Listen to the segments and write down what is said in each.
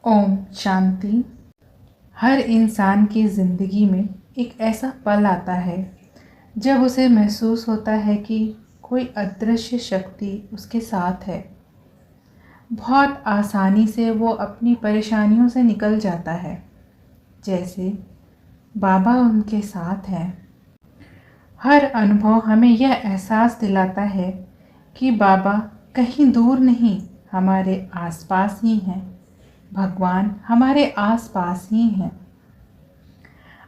ओम शांति। हर इंसान की ज़िंदगी में एक ऐसा पल आता है जब उसे महसूस होता है कि कोई अदृश्य शक्ति उसके साथ है। बहुत आसानी से वो अपनी परेशानियों से निकल जाता है, जैसे बाबा उनके साथ हैं। हर अनुभव हमें यह एहसास दिलाता है कि बाबा कहीं दूर नहीं, हमारे आसपास ही हैं। भगवान हमारे आसपास ही हैं।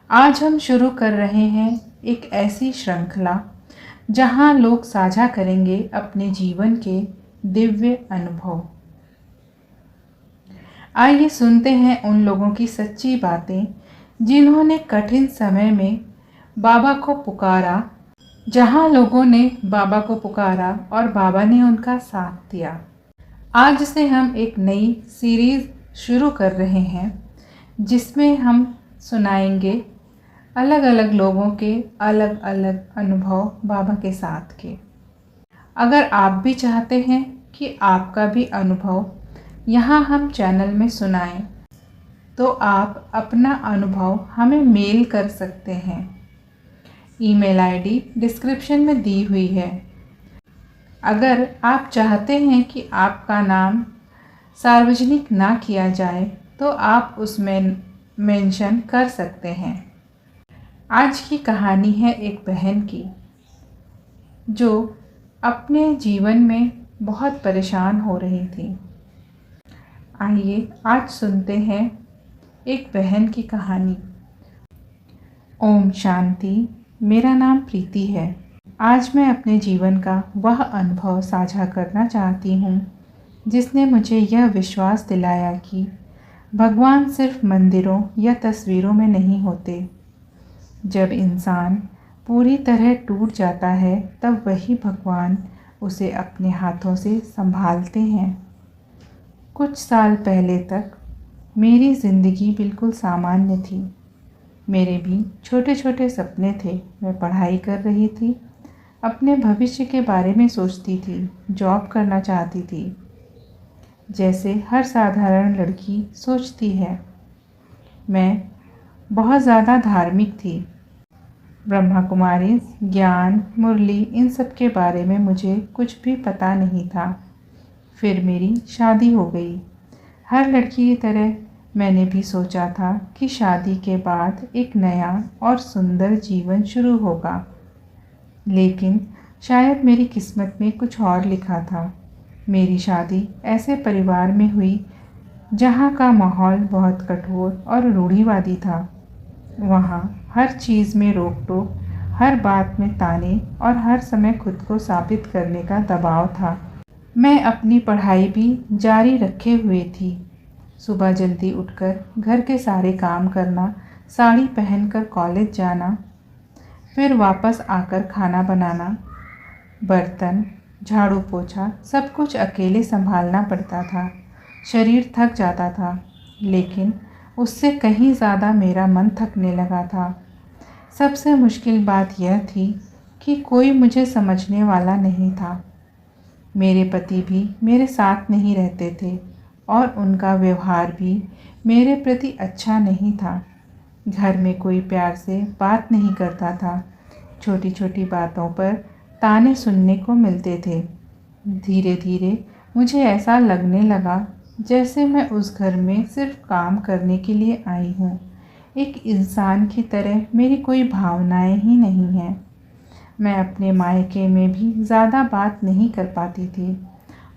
आज हम शुरू कर रहे हैं एक ऐसी श्रृंखला जहां लोग साझा करेंगे अपने जीवन के दिव्य अनुभव। आइए सुनते हैं उन लोगों की सच्ची बातें जिन्होंने कठिन समय में बाबा को पुकारा, जहां लोगों ने बाबा को पुकारा और बाबा ने उनका साथ दिया। आज से हम एक नई सीरीज़ शुरू कर रहे हैं जिसमें हम सुनाएंगे अलग अलग लोगों के अलग अलग अनुभव बाबा के साथ के। अगर आप भी चाहते हैं कि आपका भी अनुभव यहाँ हम चैनल में सुनाएं, तो आप अपना अनुभव हमें मेल कर सकते हैं। ईमेल आईडी डिस्क्रिप्शन में दी हुई है। अगर आप चाहते हैं कि आपका नाम सार्वजनिक ना किया जाए तो आप उसमें मेंशन कर सकते हैं। आज की कहानी है एक बहन की जो अपने जीवन में बहुत परेशान हो रही थी। आइए आज सुनते हैं एक बहन की कहानी। ओम शांति। मेरा नाम प्रीति है। आज मैं अपने जीवन का वह अनुभव साझा करना चाहती हूँ जिसने मुझे यह विश्वास दिलाया कि भगवान सिर्फ मंदिरों या तस्वीरों में नहीं होते। जब इंसान पूरी तरह टूट जाता है तब वही भगवान उसे अपने हाथों से संभालते हैं। कुछ साल पहले तक मेरी ज़िंदगी बिल्कुल सामान्य थी। मेरे भी छोटे छोटे सपने थे। मैं पढ़ाई कर रही थी, अपने भविष्य के बारे में सोचती थी, जॉब करना चाहती थी, जैसे हर साधारण लड़की सोचती है। मैं बहुत ज़्यादा धार्मिक थी। ब्रह्मा कुमारी, ज्ञान, मुरली, इन सब के बारे में मुझे कुछ भी पता नहीं था। फिर मेरी शादी हो गई। हर लड़की की तरह मैंने भी सोचा था कि शादी के बाद एक नया और सुंदर जीवन शुरू होगा, लेकिन शायद मेरी किस्मत में कुछ और लिखा था। मेरी शादी ऐसे परिवार में हुई जहाँ का माहौल बहुत कठोर और रूढ़िवादी था। वहाँ हर चीज़ में रोक टोक, हर बात में ताने और हर समय खुद को साबित करने का दबाव था। मैं अपनी पढ़ाई भी जारी रखे हुए थी। सुबह जल्दी उठकर घर के सारे काम करना, साड़ी पहनकर कॉलेज जाना, फिर वापस आकर खाना बनाना, बर्तन, झाड़ू पोछा सब कुछ अकेले संभालना पड़ता था। शरीर थक जाता था, लेकिन उससे कहीं ज़्यादा मेरा मन थकने लगा था। सबसे मुश्किल बात यह थी कि कोई मुझे समझने वाला नहीं था। मेरे पति भी मेरे साथ नहीं रहते थे और उनका व्यवहार भी मेरे प्रति अच्छा नहीं था। घर में कोई प्यार से बात नहीं करता था। छोटी छोटी बातों पर ताने सुनने को मिलते थे। धीरे धीरे मुझे ऐसा लगने लगा जैसे मैं उस घर में सिर्फ काम करने के लिए आई हूँ। एक इंसान की तरह मेरी कोई भावनाएं ही नहीं हैं। मैं अपने मायके में भी ज़्यादा बात नहीं कर पाती थी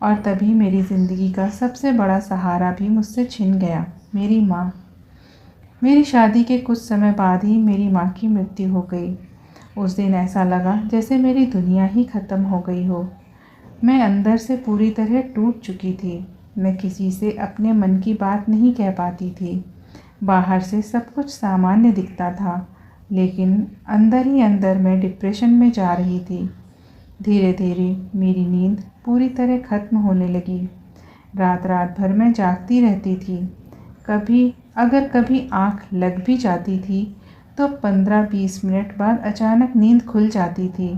और तभी मेरी ज़िंदगी का सबसे बड़ा सहारा भी मुझसे छिन गया, मेरी माँ। मेरी शादी के कुछ समय बाद ही मेरी माँ की मृत्यु हो गई। उस दिन ऐसा लगा जैसे मेरी दुनिया ही ख़त्म हो गई हो। मैं अंदर से पूरी तरह टूट चुकी थी। मैं किसी से अपने मन की बात नहीं कह पाती थी। बाहर से सब कुछ सामान्य दिखता था, लेकिन अंदर ही अंदर मैं डिप्रेशन में जा रही थी। धीरे धीरे मेरी नींद पूरी तरह ख़त्म होने लगी। रात रात भर मैं जागती रहती थी। कभी आँख लग भी जाती थी तो 15-20 मिनट बाद अचानक नींद खुल जाती थी।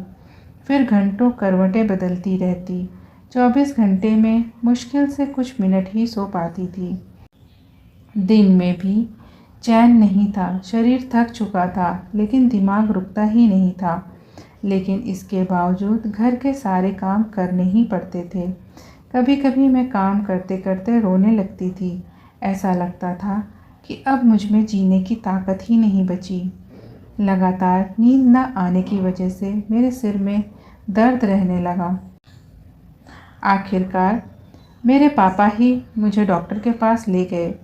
फिर घंटों करवटें बदलती रहती। 24 घंटे में मुश्किल से कुछ मिनट ही सो पाती थी। दिन में भी चैन नहीं था। शरीर थक चुका था लेकिन दिमाग रुकता ही नहीं था। लेकिन इसके बावजूद घर के सारे काम करने ही पड़ते थे। कभी कभी मैं काम करते करते रोने लगती थी। ऐसा लगता था कि अब मुझ में जीने की ताकत ही नहीं बची। लगातार नींद न आने की वजह से मेरे सिर में दर्द रहने लगा। आखिरकार मेरे पापा ही मुझे डॉक्टर के पास ले गए।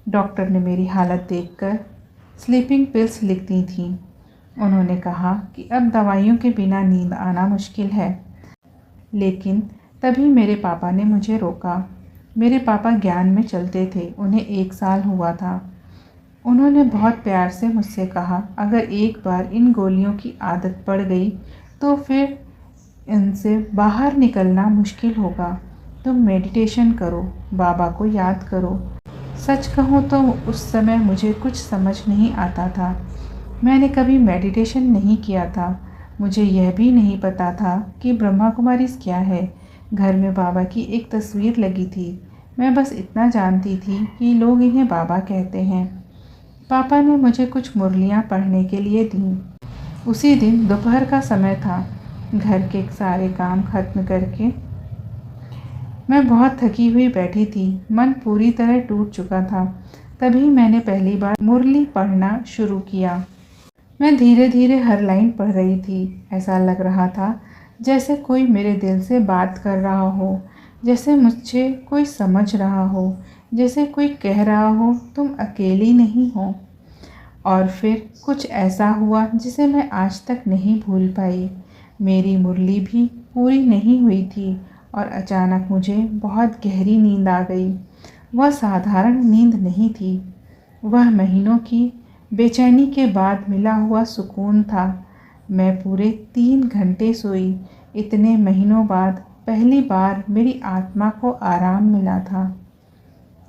डॉक्टर ने मेरी हालत देखकर स्लीपिंग पिल्स लिख दी थी। उन्होंने कहा कि अब दवाइयों के बिना नींद आना मुश्किल है। लेकिन तभी मेरे पापा ने मुझे रोका। मेरे पापा ज्ञान में चलते थे। उन्हें 1 साल हुआ था। उन्होंने बहुत प्यार से मुझसे कहा, अगर एक बार इन गोलियों की आदत पड़ गई तो फिर इनसे बाहर निकलना मुश्किल होगा। तुम मेडिटेशन करो, बाबा को याद करो। सच कहूँ तो उस समय मुझे कुछ समझ नहीं आता था। मैंने कभी मेडिटेशन नहीं किया था। मुझे यह भी नहीं पता था कि ब्रह्मा कुमारीज़ क्या है। घर में बाबा की एक तस्वीर लगी थी। मैं बस इतना जानती थी कि लोग इन्हें बाबा कहते हैं। पापा ने मुझे कुछ मुरलियाँ पढ़ने के लिए दीं। उसी दिन दोपहर का समय था। घर के सारे काम खत्म करके मैं बहुत थकी हुई बैठी थी। मन पूरी तरह टूट चुका था। तभी मैंने पहली बार मुरली पढ़ना शुरू किया। मैं धीरे धीरे हर लाइन पढ़ रही थी। ऐसा लग रहा था जैसे कोई मेरे दिल से बात कर रहा हो, जैसे मुझे कोई समझ रहा हो, जैसे कोई कह रहा हो तुम अकेली नहीं हो। और फिर कुछ ऐसा हुआ जिसे मैं आज तक नहीं भूल पाई। मेरी मुरली भी पूरी नहीं हुई थी और अचानक मुझे बहुत गहरी नींद आ गई। वह साधारण नींद नहीं थी। वह महीनों की बेचैनी के बाद मिला हुआ सुकून था। मैं पूरे 3 घंटे सोई। इतने महीनों बाद पहली बार मेरी आत्मा को आराम मिला था।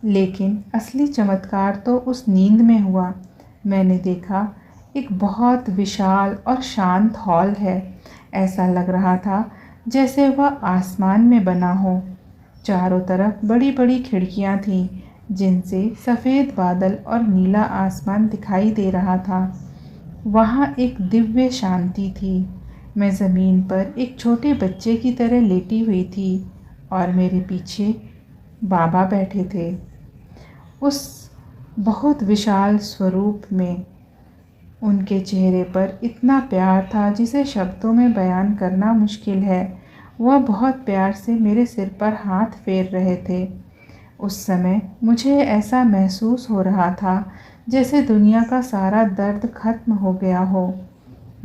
लेकिन असली चमत्कार तो उस नींद में हुआ। मैंने देखा एक बहुत विशाल और शांत हॉल है। ऐसा लग रहा था जैसे वह आसमान में बना हो। चारों तरफ बड़ी बड़ी खिड़कियां थीं जिनसे सफ़ेद बादल और नीला आसमान दिखाई दे रहा था। वहाँ एक दिव्य शांति थी। मैं ज़मीन पर एक छोटे बच्चे की तरह लेटी हुई थी और मेरे पीछे बाबा बैठे थे। उस बहुत विशाल स्वरूप में उनके चेहरे पर इतना प्यार था जिसे शब्दों में बयान करना मुश्किल है। वह बहुत प्यार से मेरे सिर पर हाथ फेर रहे थे। उस समय मुझे ऐसा महसूस हो रहा था जैसे दुनिया का सारा दर्द खत्म हो गया हो,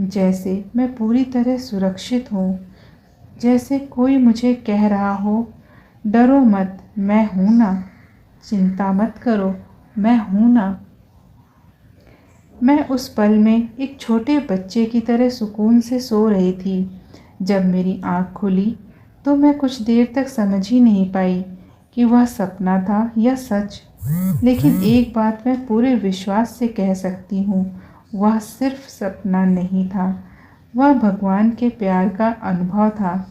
जैसे मैं पूरी तरह सुरक्षित हूँ, जैसे कोई मुझे कह रहा हो, डरो मत, मैं हूँ ना, चिंता मत करो, मैं हूँ ना। मैं उस पल में एक छोटे बच्चे की तरह सुकून से सो रही थी। जब मेरी आँख खुली तो मैं कुछ देर तक समझ ही नहीं पाई कि वह सपना था या सच। लेकिन एक बात मैं पूरे विश्वास से कह सकती हूँ, वह सिर्फ सपना नहीं था, वह भगवान के प्यार का अनुभव था।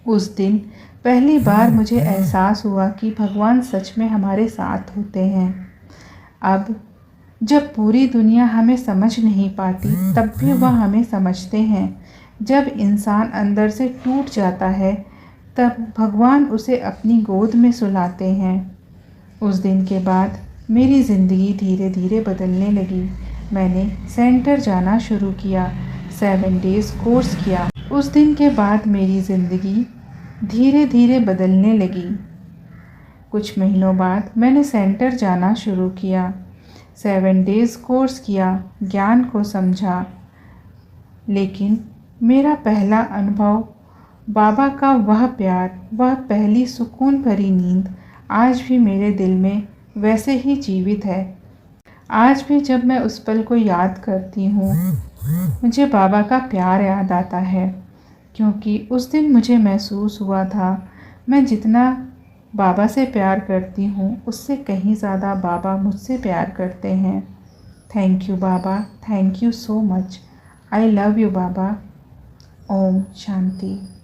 उस दिन पहली बार मुझे एहसास हुआ कि भगवान सच में हमारे साथ होते हैं। अब जब पूरी दुनिया हमें समझ नहीं पाती तब भी वह हमें समझते हैं। जब इंसान अंदर से टूट जाता है तब भगवान उसे अपनी गोद में सुलाते हैं। उस दिन के बाद मेरी ज़िंदगी धीरे धीरे बदलने लगी। मैंने सेंटर जाना शुरू किया, 7 डेज़ कोर्स किया। उस दिन के बाद मेरी ज़िंदगी धीरे धीरे बदलने लगी। कुछ महीनों बाद मैंने सेंटर जाना शुरू किया, 7 डेज़ कोर्स किया, ज्ञान को समझा। लेकिन मेरा पहला अनुभव, बाबा का वह प्यार, वह पहली सुकून भरी नींद आज भी मेरे दिल में वैसे ही जीवित है। आज भी जब मैं उस पल को याद करती हूँ मुझे बाबा का प्यार याद आता है, क्योंकि उस दिन मुझे महसूस हुआ था मैं जितना बाबा से प्यार करती हूँ उससे कहीं ज़्यादा बाबा मुझसे प्यार करते हैं। Thank you Baba, thank you so much. I love you Baba. ओम शांति।